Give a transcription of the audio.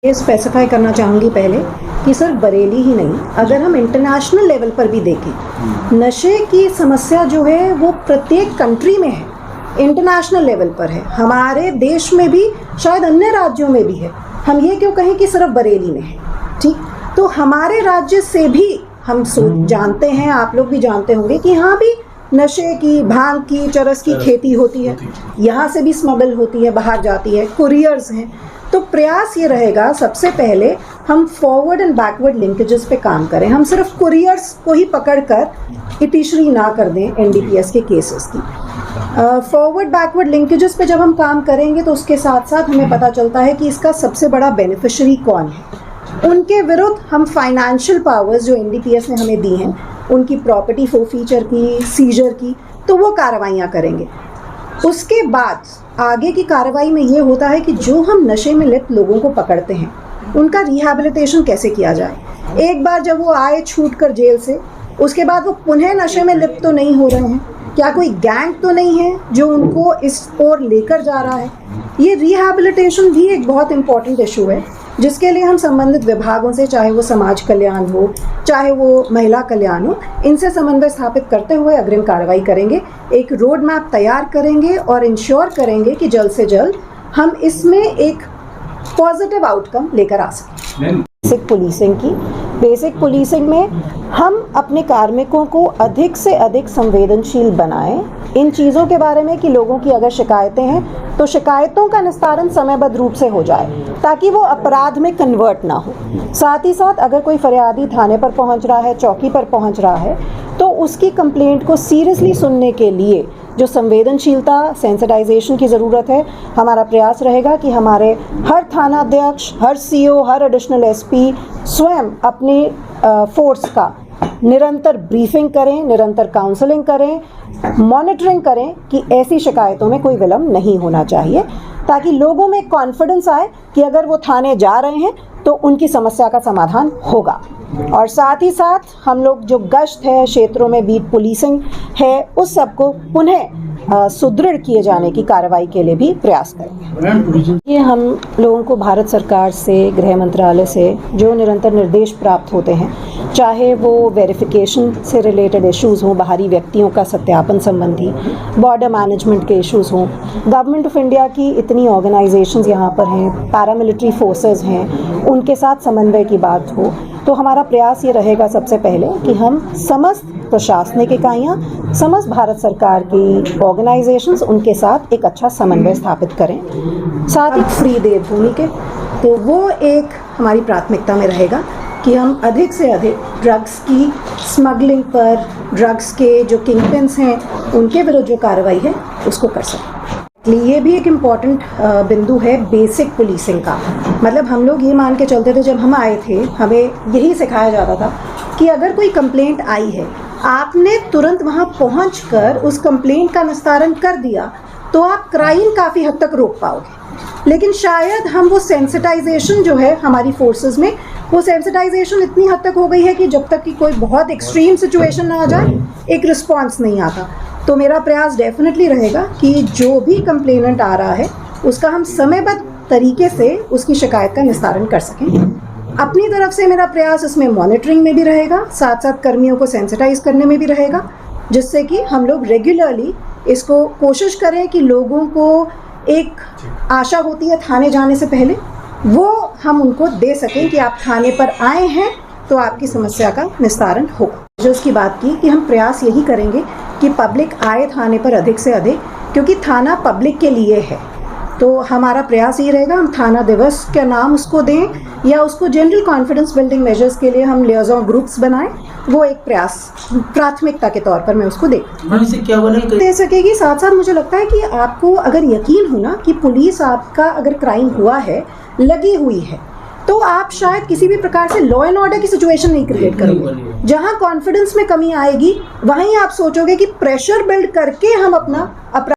ये स्पेसिफाई करना चाहूँगी पहले कि सिर्फ बरेली ही नहीं, अगर हम इंटरनेशनल लेवल पर भी देखें, नशे की समस्या जो है वो प्रत्येक कंट्री में है, इंटरनेशनल लेवल पर है, हमारे देश में भी, शायद अन्य राज्यों में भी है। हम ये क्यों कहें कि सिर्फ बरेली में है, ठीक? तो हमारे राज्य से भी हम जानते हैं, आप लोग भी जानते होंगे कि यहाँ भी नशे की, भांग की, चरस की खेती होती है, यहाँ से भी स्मगल होती है, बाहर जाती है, कुरियर्स हैं। तो प्रयास ये रहेगा सबसे पहले हम फॉरवर्ड एंड बैकवर्ड लिंकेजेस पे काम करें। हम सिर्फ कुरियर्स को ही पकड़कर इतिश्री ना कर दें एनडीपीएस के केसेस की। फॉरवर्ड बैकवर्ड लिंकेजेस पे जब हम काम करेंगे तो उसके साथ साथ हमें पता चलता है कि इसका सबसे बड़ा बेनिफिशियरी कौन है। उनके विरुद्ध हम फाइनेंशियल पावर्स जो एनडीपीएस ने हमें दी हैं, उनकी प्रॉपर्टी फोरफीचर की, सीजर की, तो वो कार्रवाइयाँ करेंगे। उसके बाद आगे की कार्रवाई में ये होता है कि जो हम नशे में लिप्त लोगों को पकड़ते हैं, उनका रिहैबिलिटेशन कैसे किया जाए। एक बार जब वो आए छूट कर जेल से, उसके बाद वो पुनः नशे में लिप्त तो नहीं हो रहे हैं, क्या कोई गैंग तो नहीं है जो उनको इस ओर लेकर जा रहा है। ये रिहैबिलिटेशन भी एक बहुत इम्पॉर्टेंट इशू है, जिसके लिए हम संबंधित विभागों से, चाहे वो समाज कल्याण हो, चाहे वो महिला कल्याण हो, इनसे समन्वय स्थापित करते हुए अग्रिम कार्रवाई करेंगे, एक रोड मैप तैयार करेंगे और इंश्योर करेंगे कि जल्द से जल्द हम इसमें एक पॉजिटिव आउटकम लेकर आ सकें। बेसिक पुलिसिंग में हम अपने कार्मिकों को अधिक से अधिक संवेदनशील बनाएं इन चीज़ों के बारे में कि लोगों की अगर शिकायतें हैं तो शिकायतों का निस्तारण समयबद्ध रूप से हो जाए, ताकि वो अपराध में कन्वर्ट ना हो। साथ ही साथ अगर कोई फरियादी थाने पर पहुंच रहा है, चौकी पर पहुंच रहा है, तो उसकी कंप्लेंट को सीरियसली सुनने के लिए जो संवेदनशीलता, सेंसिटाइजेशन की ज़रूरत है, हमारा प्रयास रहेगा कि हमारे हर थानाध्यक्ष, हर सीओ, हर एडिशनल एसपी स्वयं अपनी फोर्स का निरंतर ब्रीफिंग करें, निरंतर काउंसलिंग करें, मॉनिटरिंग करें कि ऐसी शिकायतों में कोई विलम्ब नहीं होना चाहिए, ताकि लोगों में कॉन्फिडेंस आए कि अगर वो थाने जा रहे हैं तो उनकी समस्या का समाधान होगा। और साथ ही साथ हम लोग जो गश्त है, क्षेत्रों में बीट पुलिसिंग है, उस सबको पुनः सुदृढ़ किए जाने की कार्रवाई के लिए भी प्रयास करेंगे। ये हम लोगों को भारत सरकार से, गृह मंत्रालय से जो निरंतर निर्देश प्राप्त होते हैं, चाहे वो वेरिफिकेशन से रिलेटेड इश्यूज़ हों, बाहरी व्यक्तियों का सत्यापन संबंधी, बॉर्डर मैनेजमेंट के इश्यूज़ हों, गवर्नमेंट ऑफ इंडिया की इतनी ऑर्गेनाइजेशंस यहाँ पर हैं, पैरामिलिट्री फोर्सेस हैं, उनके साथ समन्वय की बात हो, तो हमारा प्रयास ये रहेगा सबसे पहले कि हम समस्त प्रशासनिक इकाइयाँ, समस्त भारत सरकार की ऑर्गेनाइजेशंस, उनके साथ एक अच्छा समन्वय स्थापित करें। साथ ही फ्री देवभूमि के, तो वो एक हमारी प्राथमिकता में रहेगा कि हम अधिक से अधिक ड्रग्स की स्मगलिंग पर, ड्रग्स के जो किंगपिन्स हैं उनके विरुद्ध जो कार्रवाई है उसको कर सकें। ये भी एक इम्पॉर्टेंट बिंदु है बेसिक पुलिसिंग का। मतलब हम लोग ये मान के चलते थे, जब हम आए थे हमें यही सिखाया जाता था कि अगर कोई कंप्लेंट आई है, आपने तुरंत वहाँ पहुँचकर उस कंप्लेंट का निस्तारण कर दिया तो आप क्राइम काफ़ी हद तक रोक पाओगे। लेकिन शायद हम वो सेंसिटाइजेशन जो है हमारी फोर्सेस में, वो सेंसिटाइजेशन इतनी हद तक हो गई है कि जब तक कि कोई बहुत एक्सट्रीम सिचुएशन ना आ जाए, एक रिस्पॉन्स नहीं आता। तो मेरा प्रयास डेफिनेटली रहेगा कि जो भी कंप्लेनेंट आ रहा है उसका हम समयबद्ध तरीके से उसकी शिकायत का निस्तारण कर सकें। अपनी तरफ से मेरा प्रयास इसमें मॉनिटरिंग में भी रहेगा, साथ साथ कर्मियों को सेंसिटाइज करने में भी रहेगा, जिससे कि हम लोग रेगुलरली इसको कोशिश करें कि लोगों को एक आशा होती है थाने जाने से पहले, वो हम उनको दे सकें कि आप थाने पर आए हैं तो आपकी समस्या का निस्तारण होगा। जो उसकी बात की कि हम प्रयास यही करेंगे कि पब्लिक आए थाने पर अधिक से अधिक, क्योंकि थाना पब्लिक के लिए है। तो हमारा प्रयास ये रहेगा, हम थाना दिवस का नाम उसको दें या उसको जनरल कॉन्फिडेंस बिल्डिंग मेजर्स के लिए हम लियाज़ोन ग्रुप्स बनाएं, वो एक प्रयास प्राथमिकता के तौर पर मैं उसको दे सकेगी। साथ साथ मुझे लगता है कि आपको अगर यकीन हो ना कि पुलिस आपका अगर क्राइम हुआ है, लगी हुई है, तो आप शायद किसी भी प्रकार से लॉ एंड ऑर्डर की सिचुएशन नहीं क्रिएट करोगे। जहां कॉन्फिडेंस में कमी आएगी, वहीं आप सोचोगे कि प्रेशर बिल्ड करके हम अपना अपराध